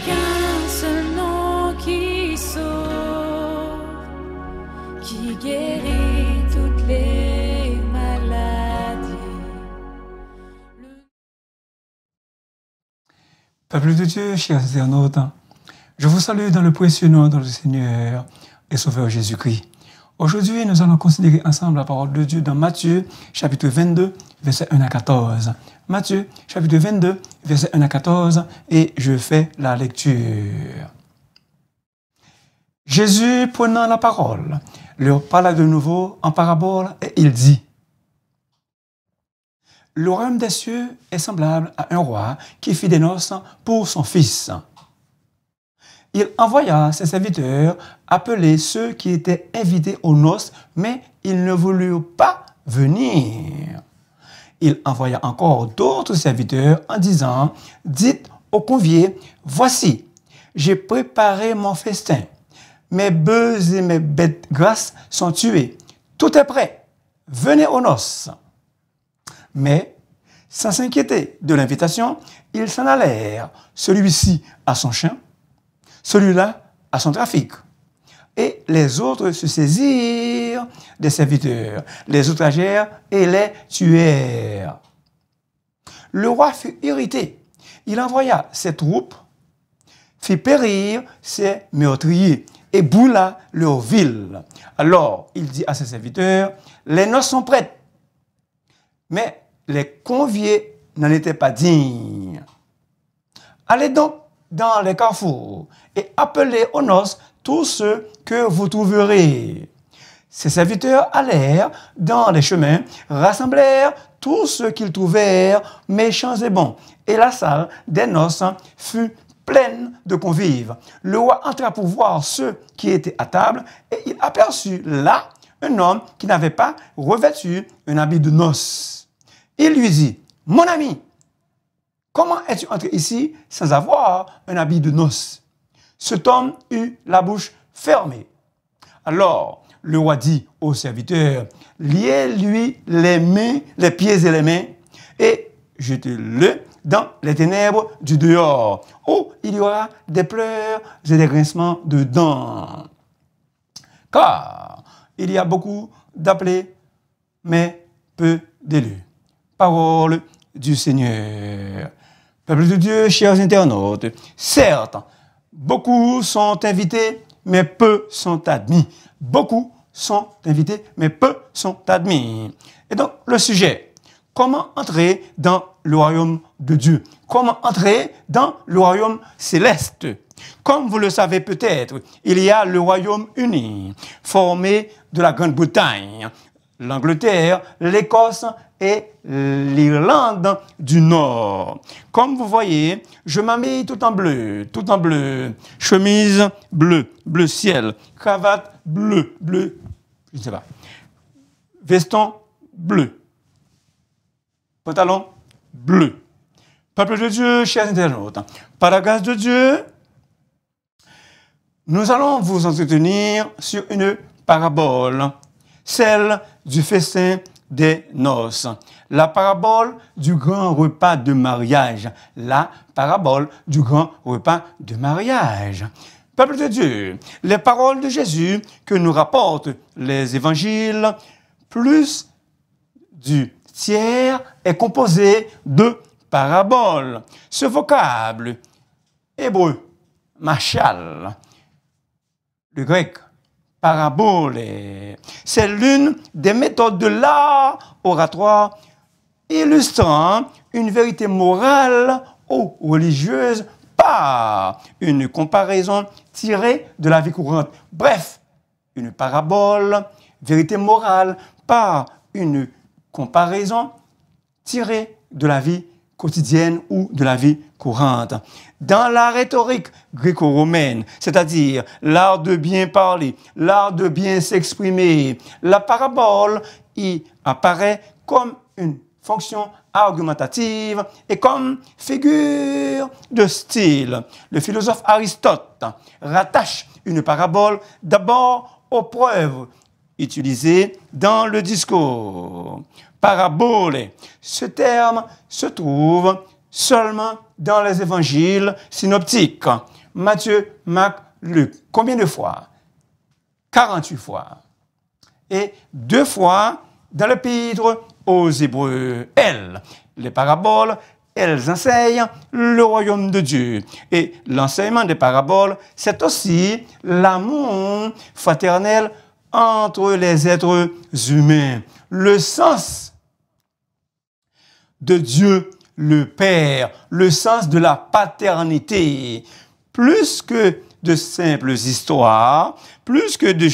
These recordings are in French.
qu'un seul nom qui sauve, qui guérit toutes les maladies. Peuple de Dieu, chers internautes, je vous salue dans le précieux nom de notre Seigneur et Sauveur Jésus-Christ. Aujourd'hui, nous allons considérer ensemble la parole de Dieu dans Matthieu, chapitre 22, versets 1 à 14. Matthieu, chapitre 22, versets 1 à 14, et je fais la lecture. Jésus, prenant la parole, leur parla de nouveau en parabole, et il dit: le royaume des cieux est semblable à un roi qui fit des noces pour son fils. Il envoya ses serviteurs appeler ceux qui étaient invités aux noces, mais ils ne voulurent pas venir. Il envoya encore d'autres serviteurs en disant: dites aux conviés, voici, j'ai préparé mon festin. Mes bœufs et mes bêtes grasses sont tués. Tout est prêt. Venez aux noces. Mais, sans s'inquiéter de l'invitation, ils s'en allèrent, celui-ci à son champ, celui-là à son trafic. Et les autres se saisirent des serviteurs, les outragèrent et les tuèrent. Le roi fut irrité. Il envoya ses troupes, fit périr ses meurtriers et brûla leur ville. Alors il dit à ses serviteurs: les noces sont prêtes, mais les conviés n'en étaient pas dignes. Allez donc dans les carrefours et appelez aux noces tous ceux que vous trouverez. Ses serviteurs allèrent dans les chemins, rassemblèrent tous ceux qu'ils trouvèrent méchants et bons, et la salle des noces fut pleine de convives. Le roi entra pour voir ceux qui étaient à table, et il aperçut là un homme qui n'avait pas revêtu un habit de noces. Il lui dit: mon ami, comment es-tu entré ici sans avoir un habit de noces? Cet homme eut la bouche fermée. Alors le roi dit aux serviteurs: liez-lui les mains, les pieds et les mains, et jetez-le dans les ténèbres du dehors, où il y aura des pleurs et des grincements de dents. Car il y a beaucoup d'appelés, mais peu d'élus. Parole du Seigneur. Peuple de Dieu, chers internautes, certes, beaucoup sont invités, mais peu sont admis. Beaucoup sont invités, mais peu sont admis. Et donc, le sujet: comment entrer dans le royaume de Dieu? Comment entrer dans le royaume céleste? Comme vous le savez peut-être, il y a le Royaume-Uni, formé de la Grande-Bretagne, l'Angleterre, l'Écosse et l'Irlande du Nord. Comme vous voyez, je m'habille tout en bleu, chemise bleue, bleu ciel, cravate bleu, je ne sais pas, veston bleu, pantalon bleu. Peuple de Dieu, chers internautes, par la grâce de Dieu, nous allons vous entretenir sur une parabole, celle du festin des noces, la parabole du grand repas de mariage, la parabole du grand repas de mariage. Peuple de Dieu, les paroles de Jésus que nous rapportent les évangiles, plus du tiers, est composé de paraboles. Ce vocable hébreu, machal, le grec parabole, c'est l'une des méthodes de l'art oratoire illustrant une vérité morale ou religieuse par une comparaison tirée de la vie courante. Bref, une parabole, vérité morale par une comparaison tirée de la vie quotidienne ou de la vie courante. Dans la rhétorique gréco-romaine, c'est-à-dire l'art de bien parler, l'art de bien s'exprimer, la parabole y apparaît comme une fonction argumentative et comme figure de style. Le philosophe Aristote rattache une parabole d'abord aux preuves utilisées dans le discours. Parabole, ce terme se trouve seulement dans les évangiles synoptiques. Matthieu, Marc, Luc. Combien de fois? 48 fois. Et 2 fois dans l'épître aux Hébreux. Les paraboles, elles enseignent le royaume de Dieu. Et l'enseignement des paraboles, c'est aussi l'amour fraternel entre les êtres humains. Le sens de Dieu le Père, le sens de la paternité. Plus que de simples histoires, plus que des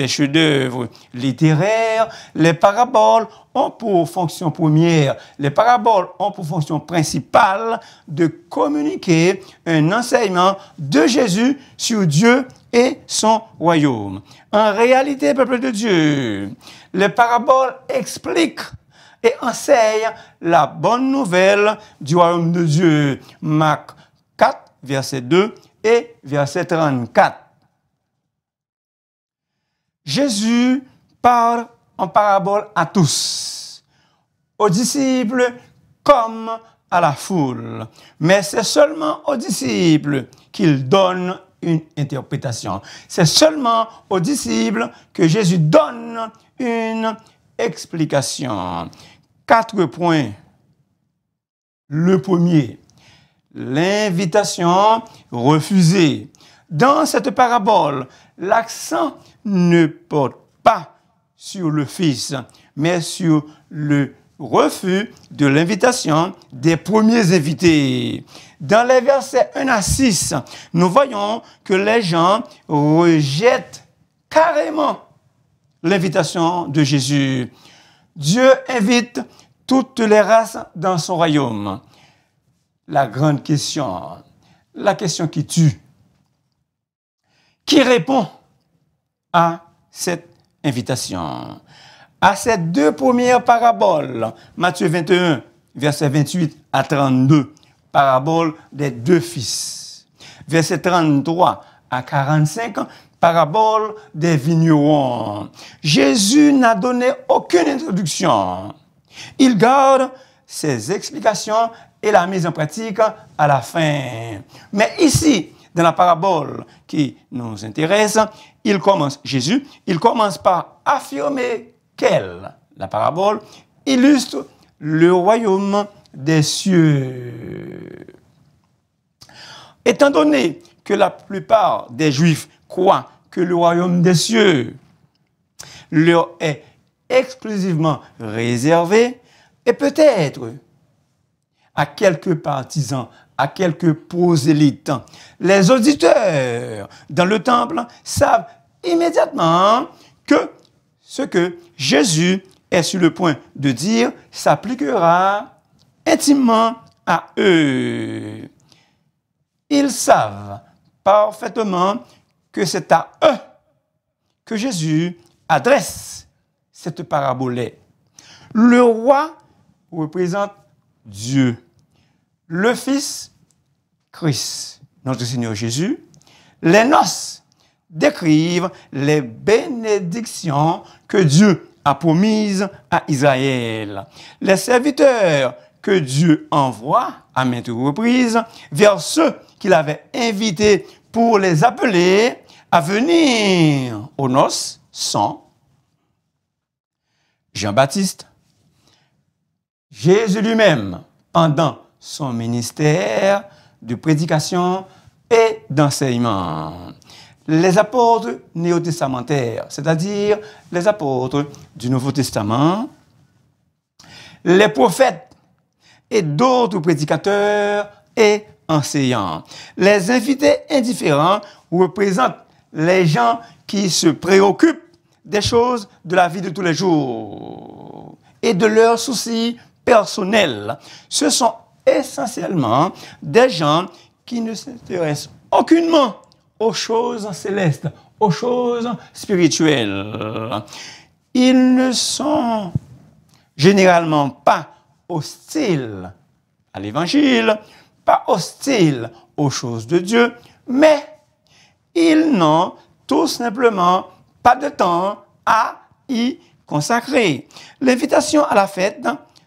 chefs-d'œuvre littéraires, les paraboles ont pour fonction première, les paraboles ont pour fonction principale de communiquer un enseignement de Jésus sur Dieu et son royaume. En réalité, peuple de Dieu, les paraboles expliquent et enseignent la bonne nouvelle du royaume de Dieu. Marc 4, verset 2 et verset 34. Jésus parle en parabole à tous, aux disciples comme à la foule. Mais c'est seulement aux disciples qu'il donne une interprétation. C'est seulement aux disciples que Jésus donne une explication. 4 points. Le premier, l'invitation refusée. Dans cette parabole, l'accent ne porte pas sur le Fils, mais sur le refus de l'invitation des premiers invités. Dans les versets 1 à 6, nous voyons que les gens rejettent carrément l'invitation de Jésus. Dieu invite toutes les races dans son royaume. La grande question, la question qui tue. Qui répond à cette invitation? À ces 2 premières paraboles, Matthieu 21, versets 28 à 32, parabole des 2 fils. Verset 33 à 45, parabole des vignerons. Jésus n'a donné aucune introduction. Il garde ses explications et la mise en pratique à la fin. Mais ici, dans la parabole qui nous intéresse, Jésus commence par affirmer qu'elle, la parabole, illustre le royaume des cieux. Étant donné que la plupart des Juifs croient que le royaume des cieux leur est exclusivement réservé, et peut-être à quelques partisans, à quelques prosélytes, les auditeurs dans le temple savent immédiatement que ce que Jésus est sur le point de dire s'appliquera intimement à eux. Ils savent parfaitement que c'est à eux que Jésus adresse cette parabole. Le roi représente Dieu. Le Fils, Christ, notre Seigneur Jésus. Les noces décrivent les bénédictions que Dieu a promises à Israël. Les serviteurs que Dieu envoie à maintes reprises vers ceux qu'il avait invités pour les appeler à venir aux noces sont Jean-Baptiste, Jésus lui-même, pendant son ministère de prédication et d'enseignement. Les apôtres néo-testamentaires, c'est-à-dire les apôtres du Nouveau Testament, les prophètes et d'autres prédicateurs et enseignants. Les invités indifférents représentent les gens qui se préoccupent des choses de la vie de tous les jours et de leurs soucis personnels. Ce sont essentiellement des gens qui ne s'intéressent aucunement aux choses célestes, aux choses spirituelles. Ils ne sont généralement pas hostiles à l'Évangile, pas hostiles aux choses de Dieu, mais ils n'ont tout simplement pas de temps à y consacrer. L'invitation à la fête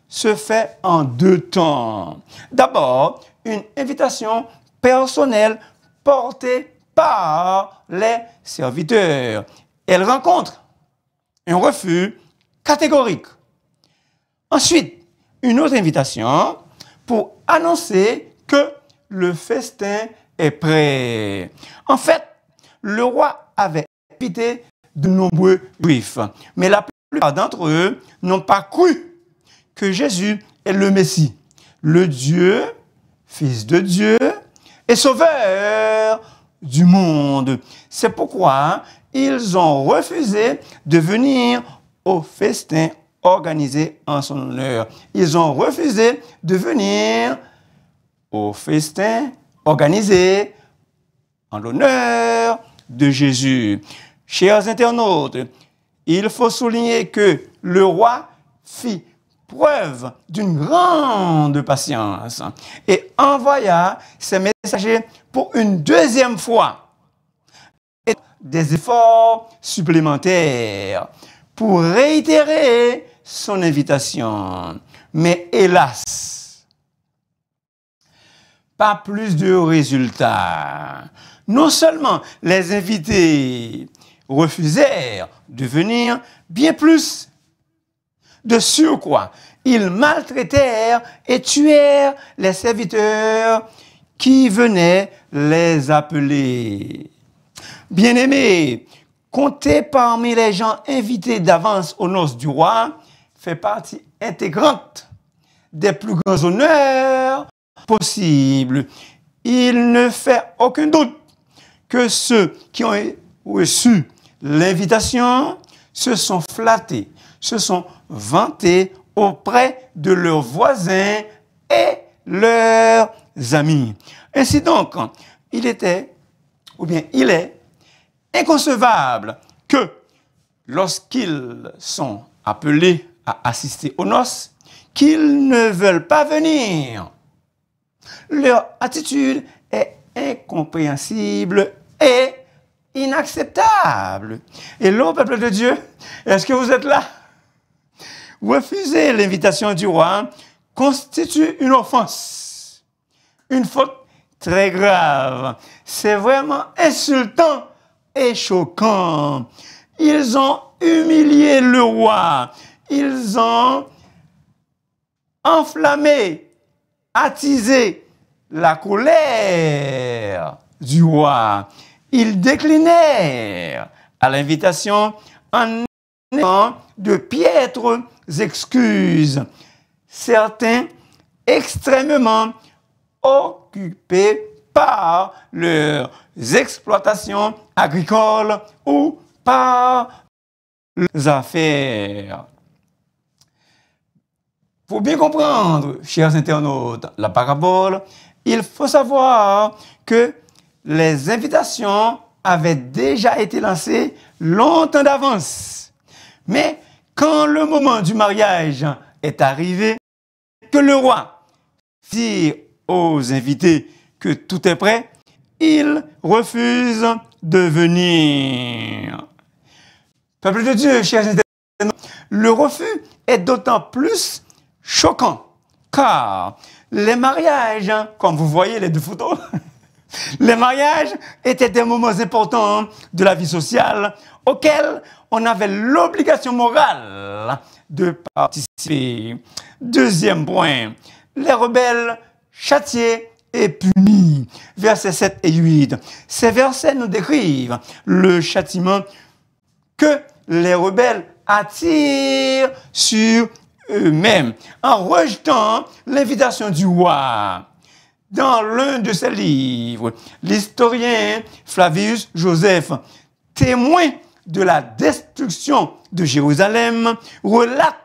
se fait en deux temps. D'abord, une invitation personnelle portée par les serviteurs. Elle rencontre un refus catégorique. Ensuite, une autre invitation pour annoncer que le festin est prêt. En fait, le roi avait invité de nombreux juifs, mais la plupart d'entre eux n'ont pas cru que Jésus est le Messie, le Dieu, Fils de Dieu et Sauveur du monde. C'est pourquoi ils ont refusé de venir au festin organisé en son honneur. Ils ont refusé de venir au festin organisé en l'honneur de Jésus. Chers internautes, il faut souligner que le roi fit preuve d'une grande patience et envoya ses messagers pour une deuxième fois et des efforts supplémentaires pour réitérer son invitation. Mais hélas, pas plus de résultats. Non seulement les invités refusèrent de venir, bien plus de surcroît, ils maltraitèrent et tuèrent les serviteurs qui venaient les appeler. Bien-aimés, compter parmi les gens invités d'avance aux noces du roi fait partie intégrante des plus grands honneurs possibles. Il ne fait aucun doute que ceux qui ont reçu l'invitation se sont flattés, se sont vantés auprès de leurs voisins et leurs amis. Ainsi donc, il est inconcevable que lorsqu'ils sont appelés à assister aux noces, qu'ils ne veulent pas venir. Leur attitude est incompréhensible et inacceptable. Et là, peuple de Dieu, est-ce que vous êtes là? Refuser l'invitation du roi constitue une offense, une faute très grave. C'est vraiment insultant et choquant. Ils ont humilié le roi. Ils ont enflammé, attisé la colère du roi. Ils déclinèrent à l'invitation en ayant de piètres excuses. Certains extrêmement occupés par leurs exploitations agricoles ou par leurs affaires. Pour bien comprendre, chers internautes, la parabole, il faut savoir que les invitations avaient déjà été lancées longtemps d'avance. Mais quand le moment du mariage est arrivé, que le roi dit aux invités que tout est prêt, ils refusent de venir. Peuple de Dieu, chers internautes, le refus est d'autant plus choquant, car les mariages, comme vous voyez les deux photos, les mariages étaient des moments importants de la vie sociale auxquels on avait l'obligation morale de participer. Deuxième point, les rebelles châtiés et punis. Versets 7 et 8. Ces versets nous décrivent le châtiment que les rebelles attirent sur eux-mêmes en rejetant l'invitation du roi. Dans l'un de ses livres, l'historien Flavius Joseph, témoin de la destruction de Jérusalem, relate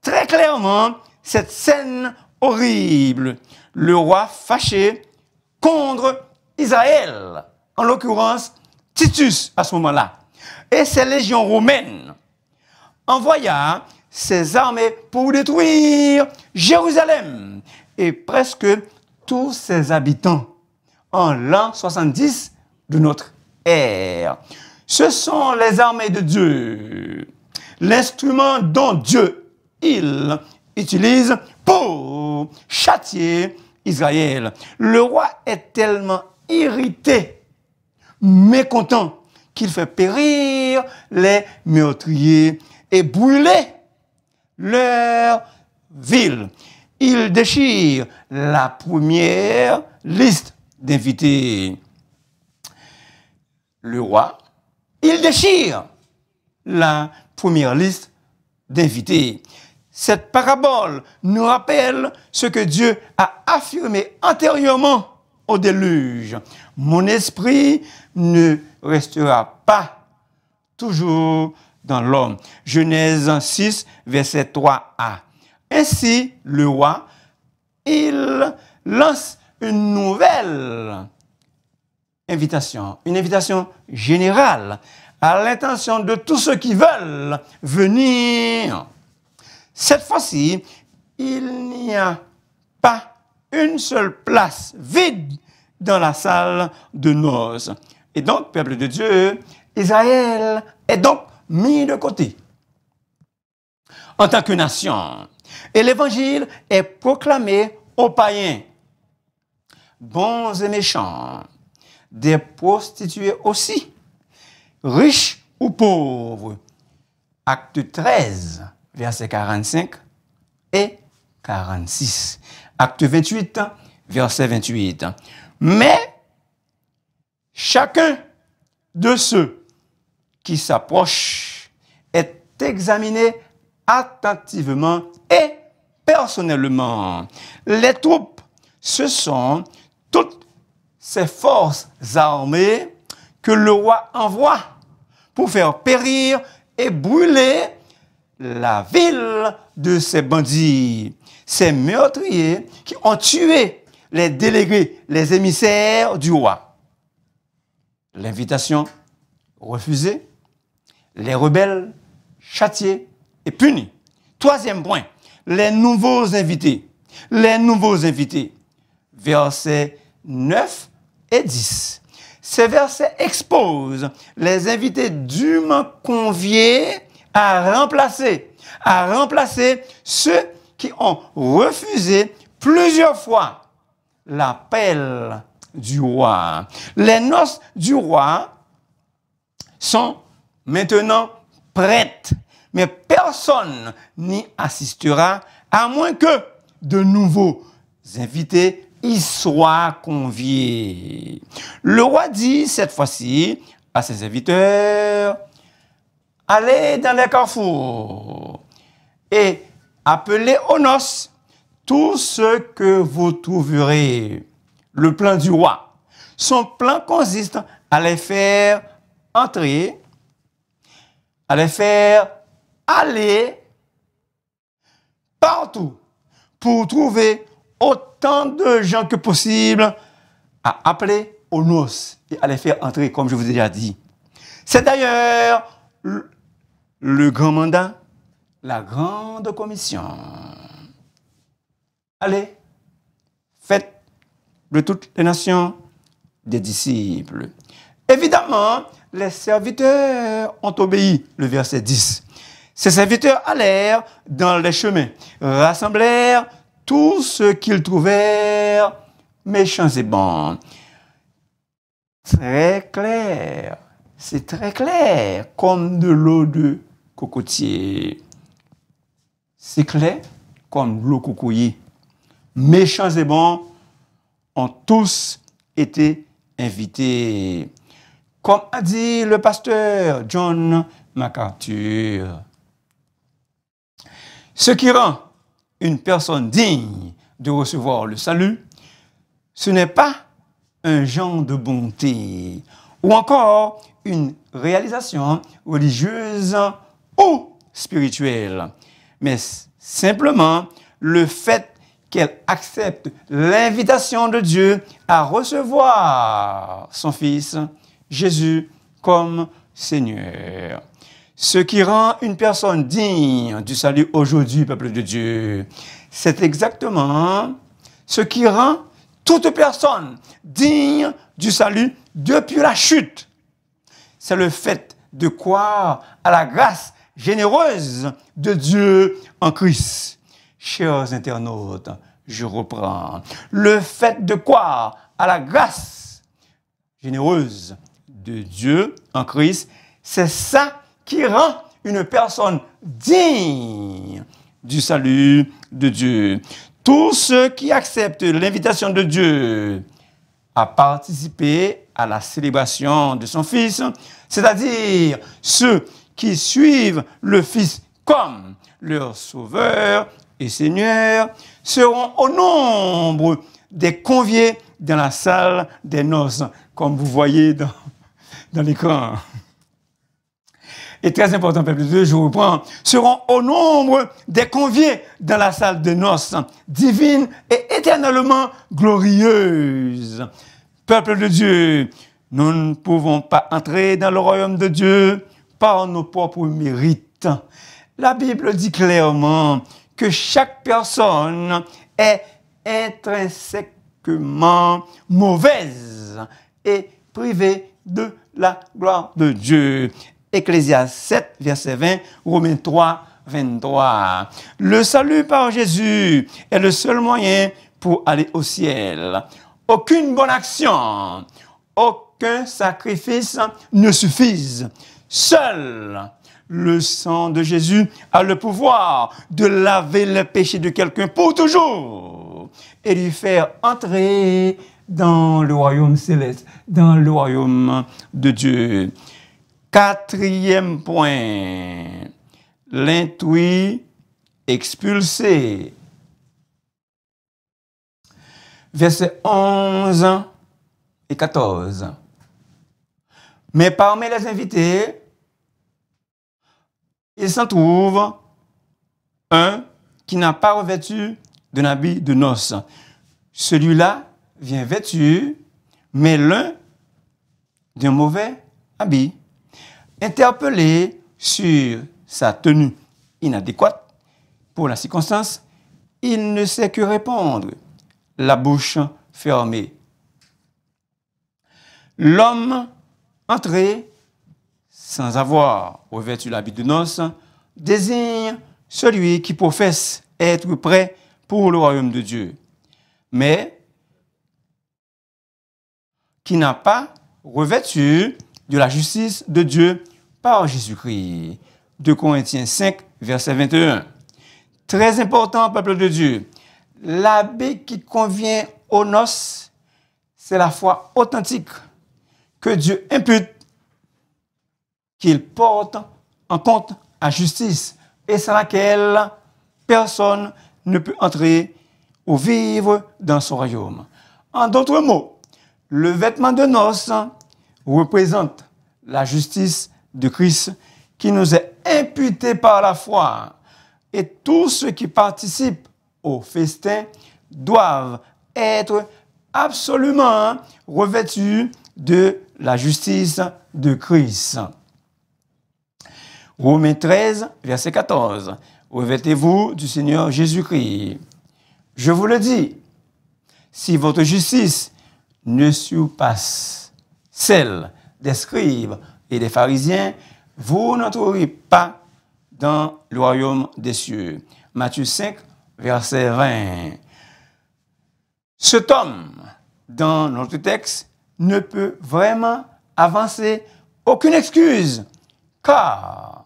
très clairement cette scène horrible. Le roi fâché contre Israël, en l'occurrence Titus à ce moment-là, et ses légions romaines, envoya ses armées pour détruire Jérusalem et presque tous ses habitants en l'an 70 de notre ère. Ce sont les armées de Dieu, l'instrument dont Dieu, il utilise pour châtier Israël. Le roi est tellement irrité, mécontent, qu'il fait périr les meurtriers et brûler leur ville. Il déchire la première liste d'invités. Le roi, il déchire la première liste d'invités. Cette parabole nous rappelle ce que Dieu a affirmé antérieurement au déluge. Mon esprit ne restera pas toujours dans l'homme. Genèse 6, verset 3a. Ainsi, le roi, il lance une nouvelle invitation, une invitation générale à l'intention de tous ceux qui veulent venir. Cette fois-ci, il n'y a pas une seule place vide dans la salle de noces. Et donc, peuple de Dieu, Israël est donc mis de côté en tant que nation. Et l'évangile est proclamé aux païens, bons et méchants, des prostituées aussi, riches ou pauvres. Acte 13, versets 45 et 46. Acte 28, verset 28. Mais chacun de ceux qui s'approchent est examiné attentivement et personnellement. Les troupes, ce sont toutes ces forces armées que le roi envoie pour faire périr et brûler la ville de ces bandits, ces meurtriers qui ont tué les délégués, les émissaires du roi. L'invitation refusée, les rebelles châtiés et punis. Troisième point, les nouveaux invités. Les nouveaux invités. Versets 9 et 10. Ces versets exposent les invités dûment conviés à remplacer ceux qui ont refusé plusieurs fois l'appel du roi. Les noces du roi sont maintenant prêtes, mais personne n'y assistera à moins que de nouveaux invités y soient conviés. Le roi dit cette fois-ci à ses serviteurs, allez dans les carrefours et appelez aux noces tout ce que vous trouverez. Le plan du roi. Son plan consiste à les faire entrer, à les faire aller partout pour trouver autant de gens que possible à appeler aux noces et à les faire entrer, comme je vous ai déjà dit. C'est d'ailleurs le grand mandat, la grande commission. Allez, faites de toutes les nations des disciples. Évidemment, les serviteurs ont obéi, le verset 10. Ces serviteurs allèrent dans les chemins, rassemblèrent tous ceux qu'ils trouvèrent méchants et bons. Très clair, c'est très clair, comme de l'eau de cocotier. C'est clair comme l'eau cocoyer. Méchants et bons ont tous été invités. Comme a dit le pasteur John MacArthur, ce qui rend une personne digne de recevoir le salut, ce n'est pas un genre de bonté ou encore une réalisation religieuse ou spirituelle, mais simplement le fait qu'elle accepte l'invitation de Dieu à recevoir son Fils, Jésus, comme Seigneur. Ce qui rend une personne digne du salut aujourd'hui, peuple de Dieu, c'est exactement ce qui rend toute personne digne du salut depuis la chute. C'est le fait de croire à la grâce généreuse de Dieu en Christ. chers internautes, je reprends. Le fait de croire à la grâce généreuse de Dieu en Christ, c'est ça qui rend une personne digne du salut de Dieu. Tous ceux qui acceptent l'invitation de Dieu à participer à la célébration de son Fils, c'est-à-dire ceux qui suivent le Fils comme leur Sauveur et Seigneur, seront au nombre des conviés dans la salle des noces, comme vous voyez dans l'écran. Et très important, peuple de Dieu, je reprends, seront au nombre des conviés dans la salle de noces, divine et éternellement glorieuse. Peuple de Dieu, nous ne pouvons pas entrer dans le royaume de Dieu par nos propres mérites. La Bible dit clairement que chaque personne est intrinsèquement mauvaise et privée de la gloire de Dieu. Ecclésiaste 7, verset 20, Romains 3, 23. Le salut par Jésus est le seul moyen pour aller au ciel. Aucune bonne action, aucun sacrifice ne suffisent. Seul le sang de Jésus a le pouvoir de laver le péché de quelqu'un pour toujours et lui faire entrer dans le royaume céleste, dans le royaume de Dieu. Quatrième point, l'intrus expulsé. Versets 11 et 14. Mais parmi les invités, il s'en trouve un qui n'a pas revêtu d'un habit de noces. Celui-là vient vêtu, mais l'un d'un mauvais habit. Interpellé sur sa tenue inadéquate pour la circonstance, il ne sait que répondre, la bouche fermée. L'homme entré sans avoir revêtu l'habit de noces désigne celui qui professe être prêt pour le royaume de Dieu, mais qui n'a pas revêtu de la justice de Dieu par Jésus-Christ. 2 Corinthiens 5, verset 21. Très important, peuple de Dieu. L'habit qui convient aux noces, c'est la foi authentique que Dieu impute, qu'il porte en compte à justice et sans laquelle personne ne peut entrer ou vivre dans son royaume. En d'autres mots, le vêtement de noces représente la justice de Christ qui nous est imputée par la foi. Et tous ceux qui participent au festin doivent être absolument revêtus de la justice de Christ. Romains 13, verset 14. Revêtez-vous du Seigneur Jésus-Christ. Je vous le dis, si votre justice ne surpasse celle des scribes et des pharisiens, vous n'entrerez pas dans le royaume des cieux. Matthieu 5, verset 20. Cet homme, dans notre texte, ne peut vraiment avancer aucune excuse, car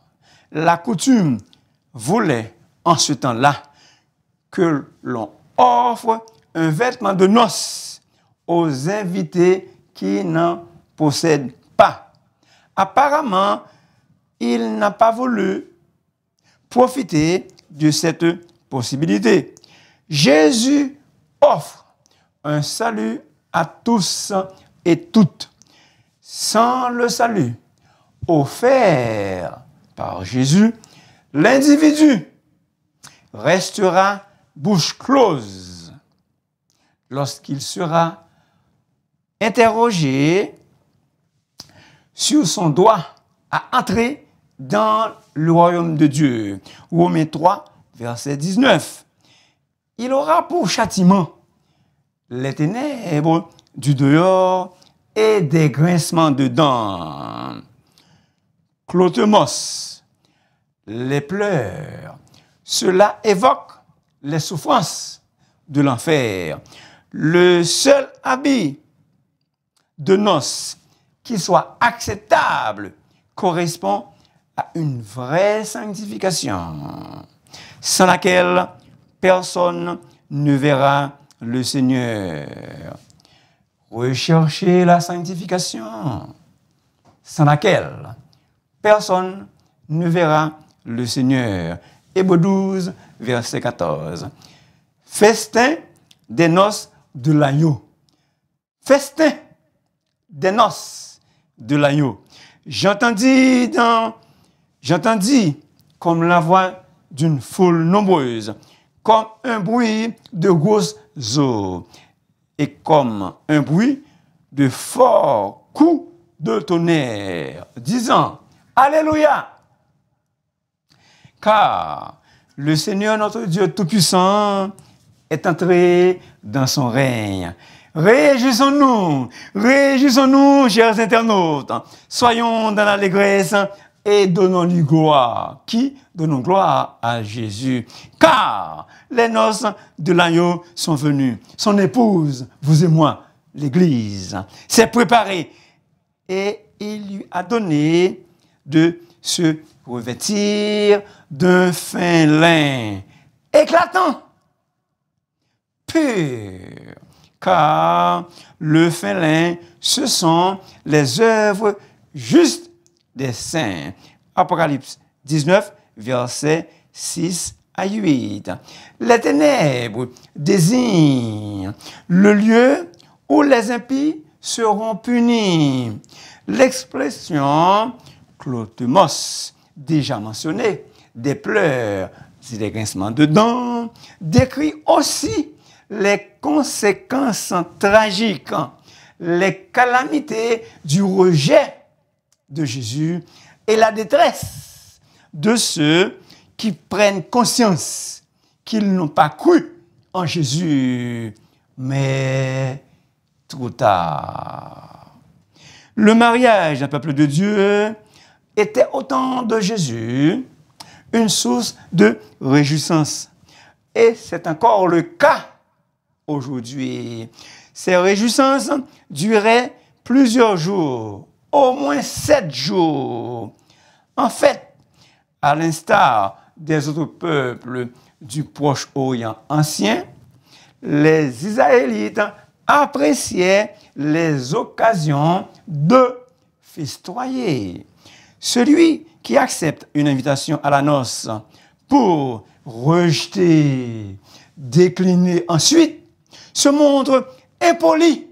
la coutume voulait en ce temps-là que l'on offre un vêtement de noces aux invités qui n'en possèdent pas. Apparemment, il n'a pas voulu profiter de cette possibilité. Jésus offre un salut à tous et toutes. Sans le salut offert par Jésus, l'individu restera bouche close lorsqu'il sera interrogé sur son droit à entrer dans le royaume de Dieu. Romains 3, verset 19. Il aura pour châtiment les ténèbres du dehors et des grincements de dents. Clotemos, les pleurs. Cela évoque les souffrances de l'enfer. Le seul habit de noces qui soit acceptable correspond à une vraie sanctification, sans laquelle personne ne verra le Seigneur. Recherchez la sanctification, sans laquelle personne ne verra le Seigneur. Hébreux 12, verset 14. Festin des noces de l'agneau. Festin des noces de l'agneau. J'entendis comme la voix d'une foule nombreuse, comme un bruit de grosses eaux, et comme un bruit de forts coups de tonnerre, disant Alléluia! Car le Seigneur notre Dieu Tout-Puissant est entré dans son règne. Réjouissons-nous, chers internautes, soyons dans l'allégresse et donnons-lui gloire. Qui? Donnons gloire à Jésus. Car les noces de l'agneau sont venues. Son épouse, vous et moi, l'Église, s'est préparée et il lui a donné de se revêtir d'un fin lin éclatant, pur, car le fin lin, ce sont les œuvres justes des saints. Apocalypse 19, versets 6 à 8. Les ténèbres désignent le lieu où les impies seront punis. L'expression clothemos, déjà mentionnée, des pleurs et des grincements de dents, décrit aussi les conséquences tragiques, les calamités du rejet de Jésus et la détresse de ceux qui prennent conscience qu'ils n'ont pas cru en Jésus, mais trop tard. Le mariage d'un peuple de Dieu était au temps de Jésus une source de réjouissance. Et c'est encore le cas aujourd'hui. Ces réjouissances duraient plusieurs jours, au moins 7 jours. En fait, à l'instar des autres peuples du Proche-Orient ancien, les Israélites appréciaient les occasions de festoyer. Celui qui accepte une invitation à la noce pour rejeter, décliner ensuite, se montre impoli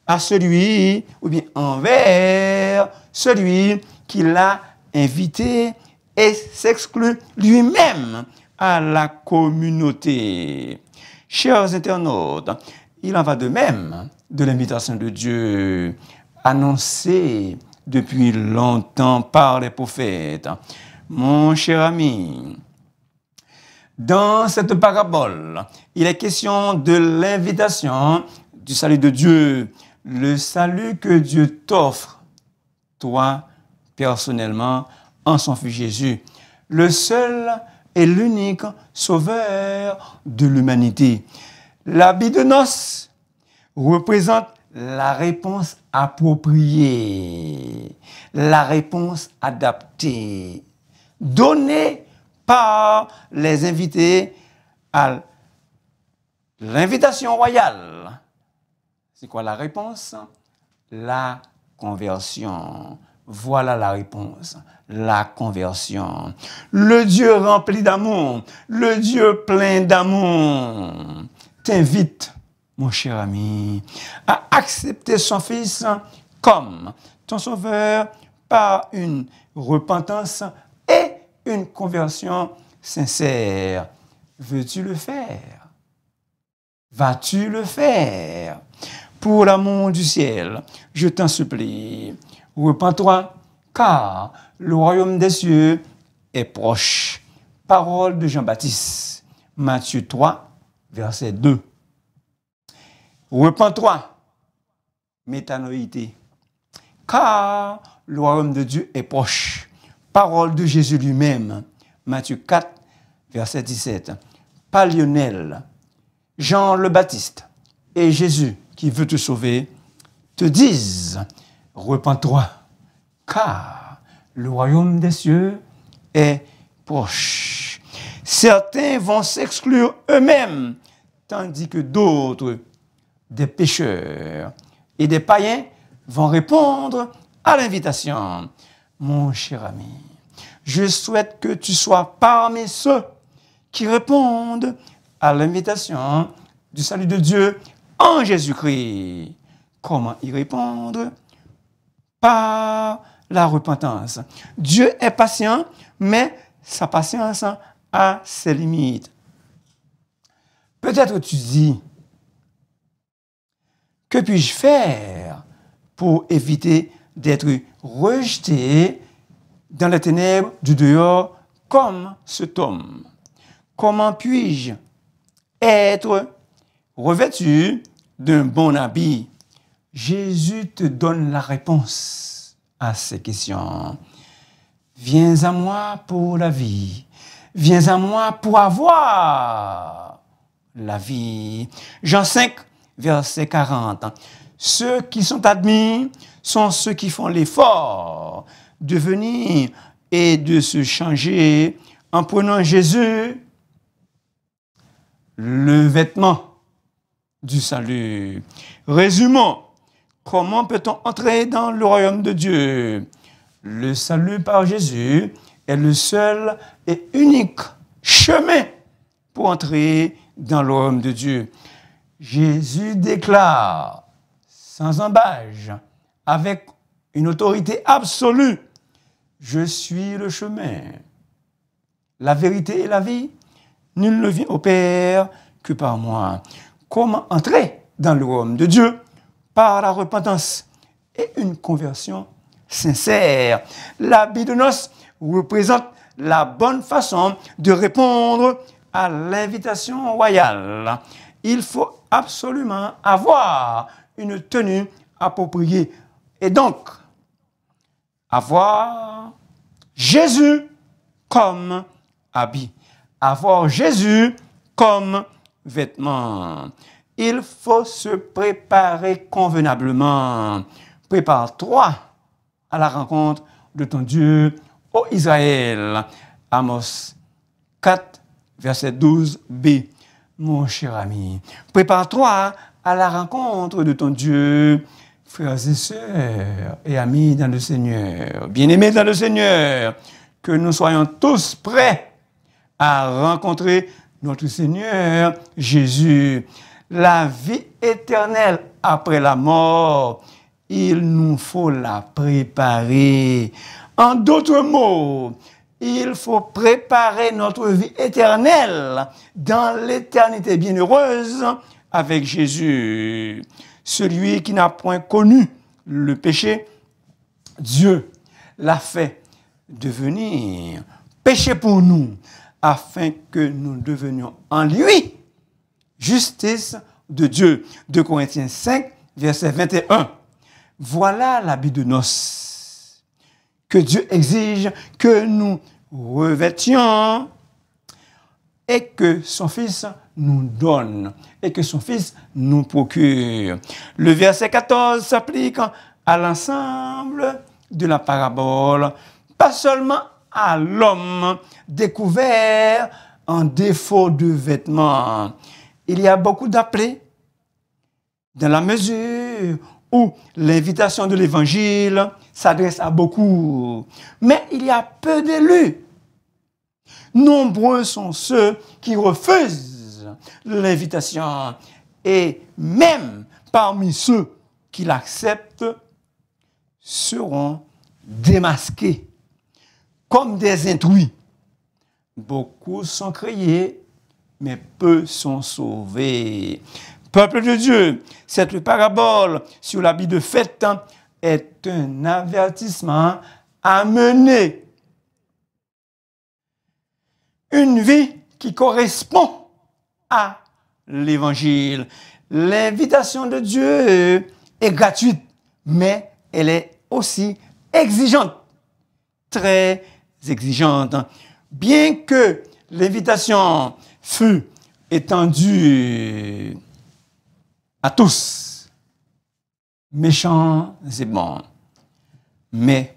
à celui, ou bien envers celui qui l'a invité et s'exclut lui-même à la communauté. Chers internautes, il en va de même de l'invitation de Dieu annoncée depuis longtemps par les prophètes. Mon cher ami, dans cette parabole, il est question de l'invitation du salut de Dieu, le salut que Dieu t'offre, toi, personnellement, en son Fils Jésus, le seul et l'unique sauveur de l'humanité. L'habit de noces représente la réponse appropriée, la réponse adaptée, donnée par les invités à l'invitation royale. C'est quoi la réponse? La conversion. Voilà la réponse, la conversion. Le Dieu rempli d'amour, le Dieu plein d'amour, t'invite, mon cher ami, à accepter son Fils comme ton Sauveur par une repentance et une conversion sincère. Veux-tu le faire? Vas-tu le faire? Pour l'amour du ciel, je t'en supplie, repens-toi, car le royaume des cieux est proche. Parole de Jean-Baptiste, Matthieu 3, verset 2. Repens-toi, métanoïté, car le royaume de Dieu est proche. Parole de Jésus lui-même, Matthieu 4, verset 17. pas Lionel, Jean le Baptiste et Jésus qui veut te sauver, te disent, repens-toi, car le royaume des cieux est proche. Certains vont s'exclure eux-mêmes, tandis que d'autres, des pécheurs et des païens, vont répondre à l'invitation. Mon cher ami, je souhaite que tu sois parmi ceux qui répondent à l'invitation du salut de Dieu en Jésus-Christ. Comment y répondre? Par la repentance. Dieu est patient, mais sa patience a ses limites. Peut-être tu dis, que puis-je faire pour éviter d'être rejeté dans les ténèbres du dehors comme cet homme? Comment puis-je être revêtu d'un bon habit? Jésus te donne la réponse à ces questions. Viens à moi pour la vie. Viens à moi pour avoir la vie. Jean 5, verset 40. Ceux qui sont admis sont ceux qui font l'effort de venir et de se changer en prenant Jésus, le vêtement du salut. Résumons. Comment peut-on entrer dans le royaume de Dieu? Le salut par Jésus est le seul et unique chemin pour entrer dans le royaume de Dieu. Jésus déclare, sans embâche, avec une autorité absolue, je suis le chemin, la vérité et la vie. Nul ne vient au Père que par moi. Comment entrer dans le royaume de Dieu? Par la repentance et une conversion sincère. L'habit de noces représente la bonne façon de répondre à l'invitation royale. Il faut absolument avoir une tenue appropriée et donc avoir Jésus comme habit, avoir Jésus comme vêtement. Il faut se préparer convenablement. Prépare-toi à la rencontre de ton Dieu, ô Israël. Amos 4, verset 12b. Mon cher ami, prépare-toi à la rencontre de ton Dieu. Frères et sœurs et amis dans le Seigneur, bien-aimés dans le Seigneur, que nous soyons tous prêts à rencontrer notre Seigneur Jésus. La vie éternelle après la mort, il nous faut la préparer. En d'autres mots, il faut préparer notre vie éternelle dans l'éternité bienheureuse avec Jésus. Celui qui n'a point connu le péché, Dieu l'a fait devenir péché pour nous, afin que nous devenions en lui justice de Dieu. 2 Corinthiens 5, verset 21. Voilà l'habit de noces que Dieu exige que nous revêtions et que son Fils nous donne et que son Fils nous procure. Le verset 14 s'applique à l'ensemble de la parabole, pas seulement à l'homme découvert en défaut de vêtements. Il y a beaucoup d'appelés dans la mesure où l'invitation de l'Évangile s'adresse à beaucoup. Mais il y a peu d'élus. Nombreux sont ceux qui refusent l'invitation. Et même parmi ceux qui l'acceptent seront démasqués comme des intrus. Beaucoup sont créés, mais peu sont sauvés. Peuple de Dieu, cette parabole sur l'habit de fête est un avertissement à mener une vie qui correspond à l'Évangile. L'invitation de Dieu est gratuite, mais elle est aussi exigeante, très exigeante. Bien que l'invitation fut étendue à tous, méchants et bons. Mais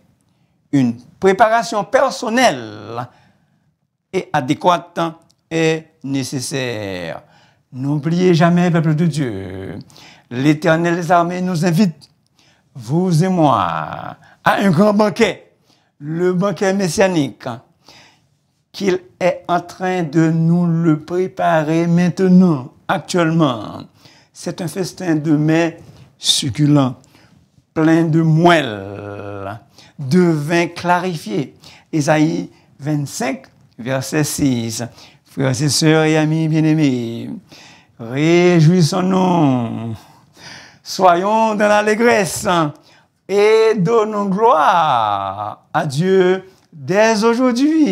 une préparation personnelle et adéquate est nécessaire. N'oubliez jamais, peuple de Dieu, l'Éternel des armées nous invite, vous et moi, à un grand banquet, le banquet messianique, qu'il est en train de nous le préparer maintenant, actuellement. C'est un festin de mets succulent, plein de moelle, de vin clarifié. Ésaïe 25, verset 6. Frères et sœurs et amis bien-aimés, réjouissons-nous, soyons dans l'allégresse et donnons gloire à Dieu dès aujourd'hui.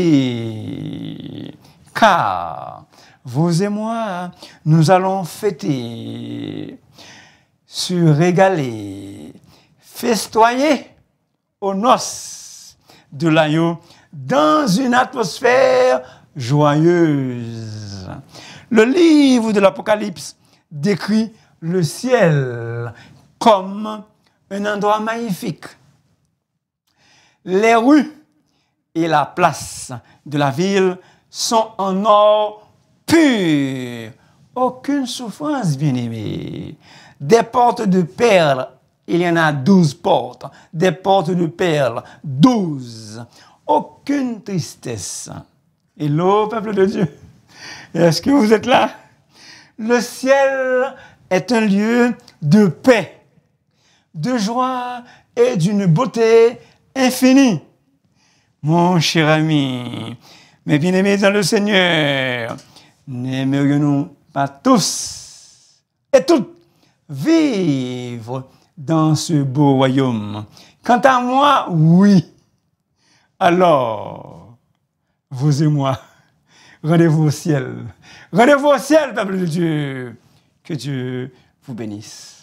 Car vous et moi, nous allons fêter, se régaler, festoyer aux noces de l'agneau dans une atmosphère joyeuse. Le livre de l'Apocalypse décrit le ciel comme un endroit magnifique. Les rues et la place de la ville sont en or pur. Aucune souffrance, bien-aimé. Des portes de perles, il y en a 12 portes. Des portes de perles, 12. Aucune tristesse. Hello, peuple de Dieu. Est-ce que vous êtes là? Le ciel est un lieu de paix, de joie et d'une beauté infinie. Mon cher ami, mes bien-aimés dans le Seigneur, n'aimerions-nous pas tous et toutes vivre dans ce beau royaume? Quant à moi, oui. Alors, vous et moi, rendez-vous au ciel. Rendez-vous au ciel, peuple de Dieu. Que Dieu vous bénisse.